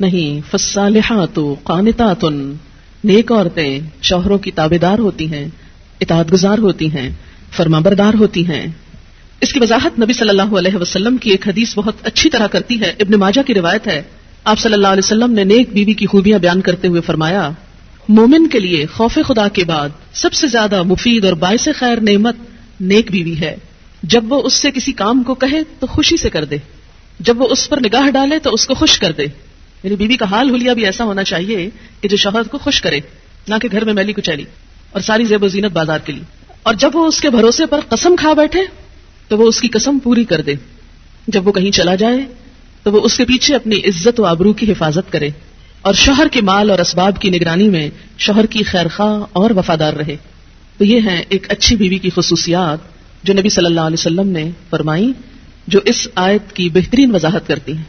نہیں، فالصالحات قانتات، نیک عورتیں شوہروں کی تابعدار ہوتی ہیں، اطاعت گزار ہوتی ہیں، فرمانبردار ہوتی ہیں. اس کی وضاحت نبی صلی اللہ علیہ وسلم کی ایک حدیث بہت اچھی طرح کرتی ہے. ابن ماجہ کی روایت ہے. آپ صلی اللہ علیہ وسلم نے نیک بیوی کی خوبیاں بیان کرتے ہوئے فرمایا، مومن کے لیے خوف خدا کے بعد سب سے زیادہ مفید اور باعث خیر نعمت نیک بیوی ہے. جب وہ اس سے کسی کام کو کہے تو خوشی سے کر دے، جب وہ اس پر نگاہ ڈالے تو اس کو خوش کر دے. یعنی بیوی کا حال حلیہ بھی ایسا ہونا چاہیے کہ جو شوہر کو خوش کرے، نہ کہ گھر میں میلی کچیلی اور ساری زیب و زینت بازار کے لیے. اور جب وہ اس کے بھروسے پر قسم کھا بیٹھے تو وہ اس کی قسم پوری کر دے. جب وہ کہیں چلا جائے تو وہ اس کے پیچھے اپنی عزت و آبرو کی حفاظت کرے، اور شوہر کے مال اور اسباب کی نگرانی میں شوہر کی خیرخواہ اور وفادار رہے. تو یہ ہیں ایک اچھی بیوی کی خصوصیات جو نبی صلی اللہ علیہ وسلم نے فرمائی، جو اس آیت کی بہترین وضاحت کرتی ہیں.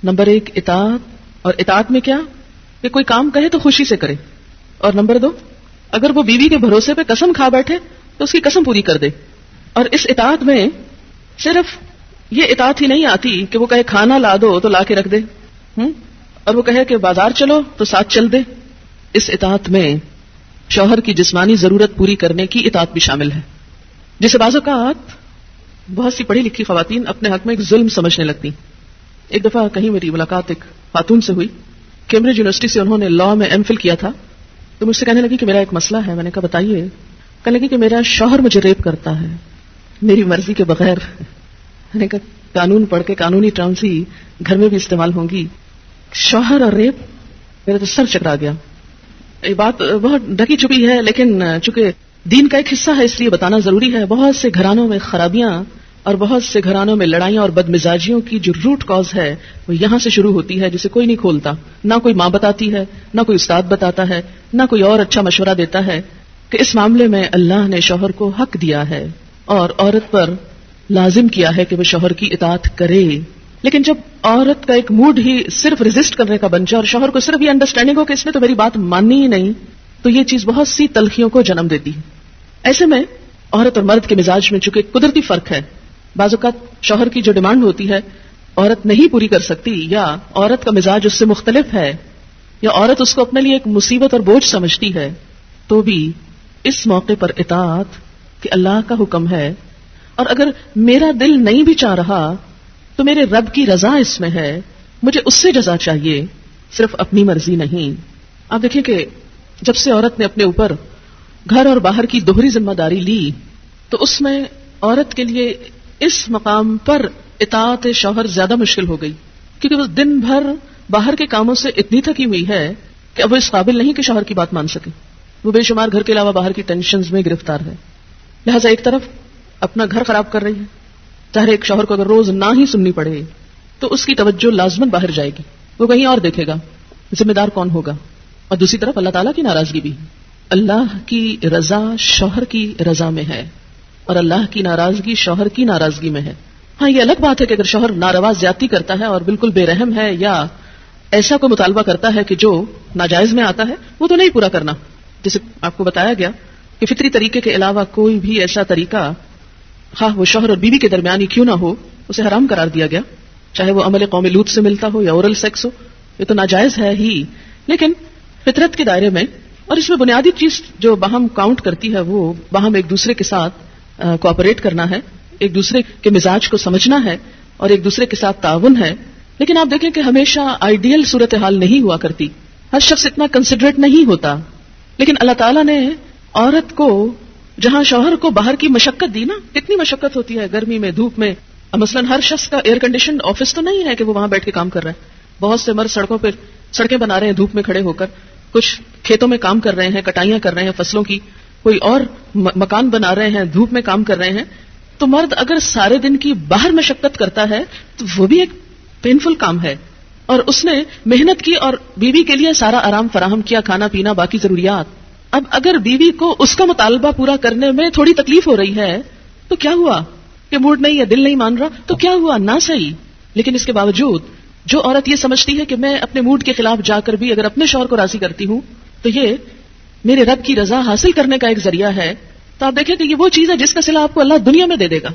نمبر 1 اطاعت، اور اطاعت میں کیا کہ کوئی کام کہے تو خوشی سے کرے. اور نمبر 2 اگر وہ بیوی کے بھروسے پہ قسم کھا بیٹھے تو اس کی قسم پوری کر دے. اور اس اطاعت میں صرف یہ اطاعت ہی نہیں آتی کہ وہ کہے کھانا لا دو تو لا کے رکھ دے، اور وہ کہے کہ بازار چلو تو ساتھ چل دے. اس اطاعت میں شوہر کی جسمانی ضرورت پوری کرنے کی اطاعت بھی شامل ہے، جسے بعض اوقات بہت سی پڑھی لکھی خواتین اپنے حق میں ایک ظلم سمجھنے لگتی. ایک دفعہ کہیں میری ملاقات ایک خاتون سے ہوئی، کیمبرج یونیورسٹی سے انہوں نے لا میں ایم فل کیا تھا. تو مجھ سے کہنے لگی کہ میرا ایک مسئلہ ہے. میں نے کہا بتائیے. کہنے لگی کہ میرا شوہر مجھے ریپ کرتا ہے میری مرضی کے بغیر. میں نے کہا قانون پڑھ کے قانونی ٹرمز ہی گھر میں بھی استعمال ہوں گی. شوہر اور ریپ، میرا تو سر چکرا گیا. یہ بات بہت ڈھکی چھپی ہے، لیکن چونکہ دین کا ایک حصہ ہے اس لیے بتانا ضروری ہے. بہت سے گھرانوں میں خرابیاں اور بہت سے گھرانوں میں لڑائیاں اور بدمزاجیوں کی جو روٹ کاز ہے وہ یہاں سے شروع ہوتی ہے، جسے کوئی نہیں کھولتا. نہ کوئی ماں بتاتی ہے، نہ کوئی استاد بتاتا ہے، نہ کوئی اور اچھا مشورہ دیتا ہے کہ اس معاملے میں اللہ نے شوہر کو حق دیا ہے اور عورت پر لازم کیا ہے کہ وہ شوہر کی اطاعت کرے. لیکن جب عورت کا ایک موڈ ہی صرف ریزسٹ کرنے کا بن جائے اور شوہر کو صرف یہ انڈرسٹینڈنگ ہو کہ اس نے تو میری بات ماننی ہی نہیں، تو یہ چیز بہت سی تلخیوں کو جنم دیتی ہے. ایسے میں عورت اور مرد کے مزاج میں چونکہ قدرتی فرق ہے، بعض اوقات شوہر کی جو ڈیمانڈ ہوتی ہے عورت نہیں پوری کر سکتی، یا عورت کا مزاج اس سے مختلف ہے، یا عورت اس کو اپنے لیے ایک مصیبت اور بوجھ سمجھتی ہے، تو بھی اس موقع پر اطاعت کہ اللہ کا حکم ہے، اور اگر میرا دل نہیں بھی چاہ رہا تو میرے رب کی رضا اس میں ہے، مجھے اس سے جزا چاہیے، صرف اپنی مرضی نہیں. آپ دیکھیں کہ جب سے عورت نے اپنے اوپر گھر اور باہر کی دوہری ذمہ داری لی تو اس میں عورت کے لیے اس مقام پر اطاعت شوہر زیادہ مشکل ہو گئی، کیونکہ وہ دن بھر باہر کے کاموں سے اتنی تھکی ہوئی ہے کہ اب وہ اس قابل نہیں کہ شوہر کی بات مان سکے. وہ بے شمار گھر کے علاوہ باہر کی ٹینشنز میں گرفتار ہے. لہٰذا ایک طرف اپنا گھر خراب کر رہی ہے، چاہے ایک شوہر کو اگر روز نہ ہی سننی پڑے تو اس کی توجہ لازماً باہر جائے گی، وہ کہیں اور دیکھے گا، ذمہ دار کون ہوگا. اور دوسری طرف اللہ تعالیٰ کی ناراضگی بھی. اللہ کی رضا شوہر کی رضا میں ہے اور اللہ کی ناراضگی شوہر کی ناراضگی میں ہے. ہاں یہ الگ بات ہے کہ اگر شوہر ناروا زیادتی کرتا ہے اور بالکل بے رحم ہے، یا ایسا کوئی مطالبہ کرتا ہے کہ جو ناجائز میں آتا ہے، وہ تو نہیں پورا کرنا. جیسے آپ کو بتایا گیا کہ فطری طریقے کے علاوہ کوئی بھی ایسا طریقہ، خواہ وہ شوہر اور بیوی کے درمیان ہی کیوں نہ ہو، اسے حرام قرار دیا گیا، چاہے وہ عمل قوم لوط سے ملتا ہو یا اورل سیکس ہو. یہ تو ناجائز ہے ہی، لیکن فطرت کے دائرے میں. اور اس میں بنیادی چیز جو باہم کاؤنٹ کرتی ہے وہ باہم ایک دوسرے کے ساتھ کوآپریٹ کرنا ہے، ایک دوسرے کے مزاج کو سمجھنا ہے اور ایک دوسرے کے ساتھ تعاون ہے. لیکن آپ دیکھیں کہ ہمیشہ آئیڈیل صورتحال نہیں ہوا کرتی، ہر شخص اتنا کنسیڈریٹ نہیں ہوتا. لیکن اللہ تعالیٰ نے عورت کو جہاں شوہر کو باہر کی مشقت دی نا، کتنی مشقت ہوتی ہے گرمی میں، دھوپ میں. مثلاً ہر شخص کا ایئر کنڈیشنڈ آفس تو نہیں ہے کہ وہ وہاں بیٹھ کے کام کر رہا ہے. بہت سے مرد سڑکوں پہ سڑکیں بنا رہے ہیں دھوپ میں کھڑے ہو کر، کچھ کھیتوں میں کام کر رہے ہیں، کٹائیاں کر رہے ہیں فصلوں کی، کوئی اور مکان بنا رہے ہیں، دھوپ میں کام کر رہے ہیں. تو مرد اگر سارے دن کی باہر مشقت کرتا ہے تو وہ بھی ایک پینفل کام ہے، اور اس نے محنت کی اور بیوی کے لیے سارا آرام فراہم کیا، کھانا پینا باقی ضروریات. اب اگر بیوی کو اس کا مطالبہ پورا کرنے میں تھوڑی تکلیف ہو رہی ہے تو کیا ہوا کہ موڈ نہیں ہے، دل نہیں مان رہا، تو کیا ہوا، نہ صحیح. لیکن اس کے باوجود جو عورت یہ سمجھتی ہے کہ میں اپنے موڈ کے خلاف جا کر بھی اگر اپنے شوہر کو راضی کرتی ہوں تو یہ میرے رب کی رضا حاصل کرنے کا ایک ذریعہ ہے، تو آپ دیکھیں کہ یہ وہ چیز ہے جس کا صلہ آپ کو اللہ دنیا میں دے دے گا.